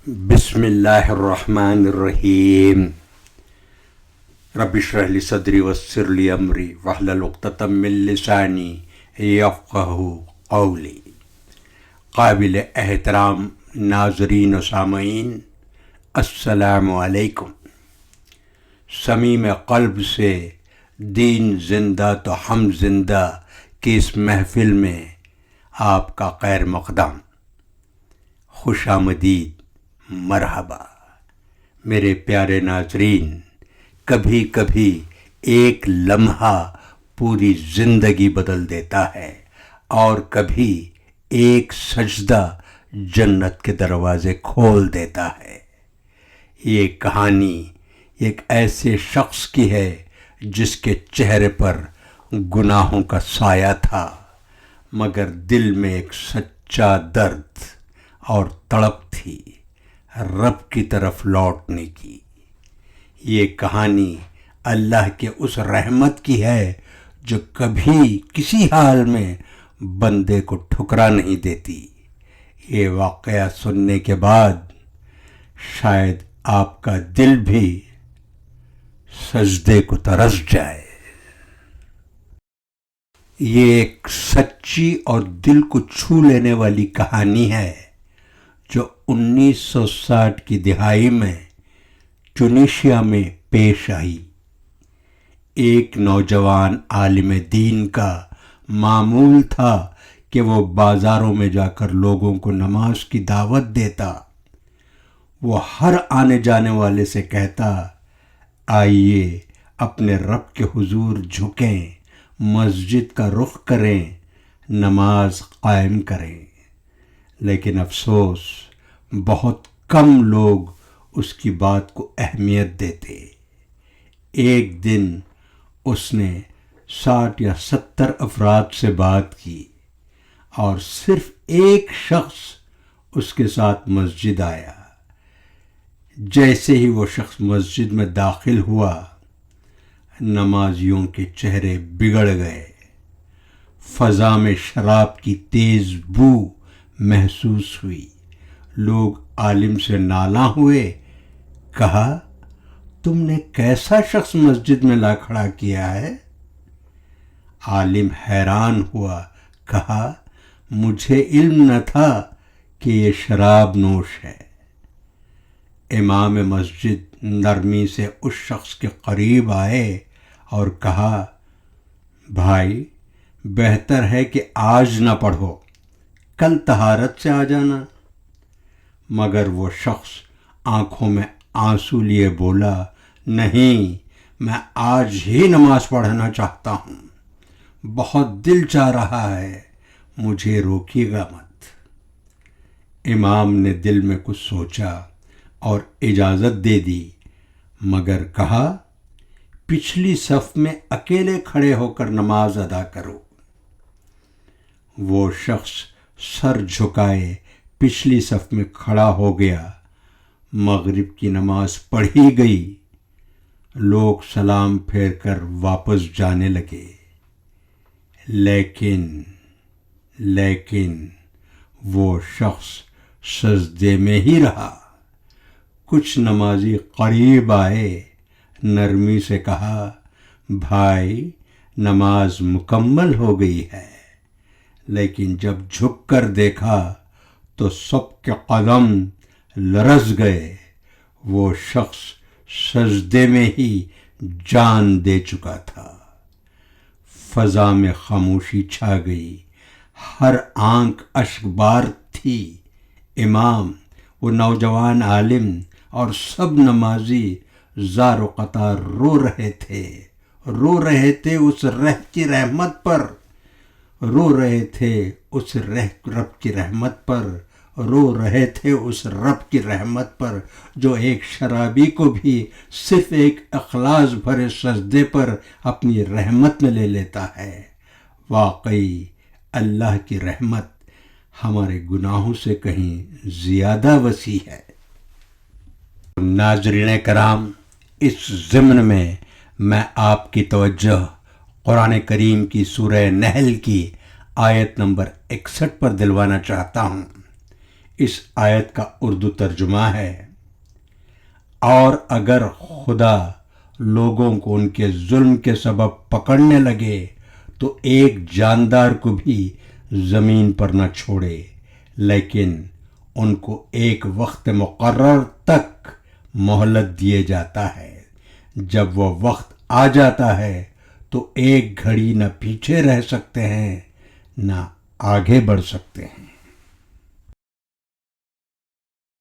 بسم اللہ الرحمن الرحیم رب اشرح لی صدری ویسر لی امری واحلل عقدۃ من لسانی یفقہوا قولی۔ قابل احترام ناظرین و سامعین، السلام علیکم۔ صمیم قلب سے دین زندہ تو ہم زندہ کی اس محفل میں آپ کا خیر مقدم، خوش آمدید، مرحبا۔ میرے پیارے ناظرین، کبھی کبھی ایک لمحہ پوری زندگی بدل دیتا ہے اور کبھی ایک سجدہ جنت کے دروازے کھول دیتا ہے۔ یہ کہانی ایک ایسے شخص کی ہے جس کے چہرے پر گناہوں کا سایہ تھا، مگر دل میں ایک سچا درد اور تڑپ تھی رب کی طرف لوٹنے کی۔ یہ کہانی اللہ کے اس رحمت کی ہے جو کبھی کسی حال میں بندے کو ٹھکرا نہیں دیتی۔ یہ واقعہ سننے کے بعد شاید آپ کا دل بھی سجدے کو ترس جائے۔ یہ ایک سچی اور دل کو چھو لینے والی کہانی ہے جو 1960 کی دہائی میں ٹونیشیا میں پیش آئی۔ ایک نوجوان عالم دین کا معمول تھا کہ وہ بازاروں میں جا کر لوگوں کو نماز کی دعوت دیتا۔ وہ ہر آنے جانے والے سے کہتا، آئیے اپنے رب کے حضور جھکیں، مسجد کا رخ کریں، نماز قائم کریں۔ لیکن افسوس، بہت کم لوگ اس کی بات کو اہمیت دیتے۔ ایک دن اس نے 60 یا 70 افراد سے بات کی اور صرف ایک شخص اس کے ساتھ مسجد آیا۔ جیسے ہی وہ شخص مسجد میں داخل ہوا، نمازیوں کے چہرے بگڑ گئے۔ فضا میں شراب کی تیز بو محسوس ہوئی۔ لوگ عالم سے نالاں ہوئے۔ کہا، تم نے کیسا شخص مسجد میں لا کھڑا کیا ہے؟ عالم حیران ہوا۔ کہا، مجھے علم نہ تھا کہ یہ شراب نوش ہے۔ امام مسجد نرمی سے اس شخص کے قریب آئے اور کہا، بھائی، بہتر ہے کہ آج نہ پڑھو، کل طہارت سے آ جانا۔ مگر وہ شخص آنکھوں میں آنسو لیے بولا، نہیں، میں آج ہی نماز پڑھنا چاہتا ہوں، بہت دل چاہ رہا ہے، مجھے روکیے گا مت۔ امام نے دل میں کچھ سوچا اور اجازت دے دی، مگر کہا، پچھلی صف میں اکیلے کھڑے ہو کر نماز ادا کرو۔ وہ شخص سر جھکائے پچھلی صف میں کھڑا ہو گیا۔ مغرب کی نماز پڑھی گئی۔ لوگ سلام پھیر کر واپس جانے لگے، لیکن وہ شخص سجدے میں ہی رہا۔ کچھ نمازی قریب آئے، نرمی سے کہا، بھائی، نماز مکمل ہو گئی ہے۔ لیکن جب جھک کر دیکھا تو سب کے قدم لرز گئے۔ وہ شخص سجدے میں ہی جان دے چکا تھا۔ فضا میں خاموشی چھا گئی، ہر آنکھ اشک بار تھی۔ امام، وہ نوجوان عالم اور سب نمازی زار و قطار رو رہے تھے اس رب کی رحمت پر، رو رہے تھے اس رب کی رحمت پر جو ایک شرابی کو بھی صرف ایک اخلاص بھرے سجدے پر اپنی رحمت میں لے لیتا ہے۔ واقعی اللہ کی رحمت ہمارے گناہوں سے کہیں زیادہ وسیع ہے۔ ناظرین کرام، اس ضمن میں آپ کی توجہ قرآن کریم کی سورہ نحل کی آیت نمبر 61 پر دلوانا چاہتا ہوں۔ اس آیت کا اردو ترجمہ ہے، اور اگر خدا لوگوں کو ان کے ظلم کے سبب پکڑنے لگے تو ایک جاندار کو بھی زمین پر نہ چھوڑے، لیکن ان کو ایک وقت مقرر تک مہلت دیے جاتا ہے۔ جب وہ وقت آ جاتا ہے تو ایک گھڑی نہ پیچھے رہ سکتے ہیں نہ آگے بڑھ سکتے ہیں۔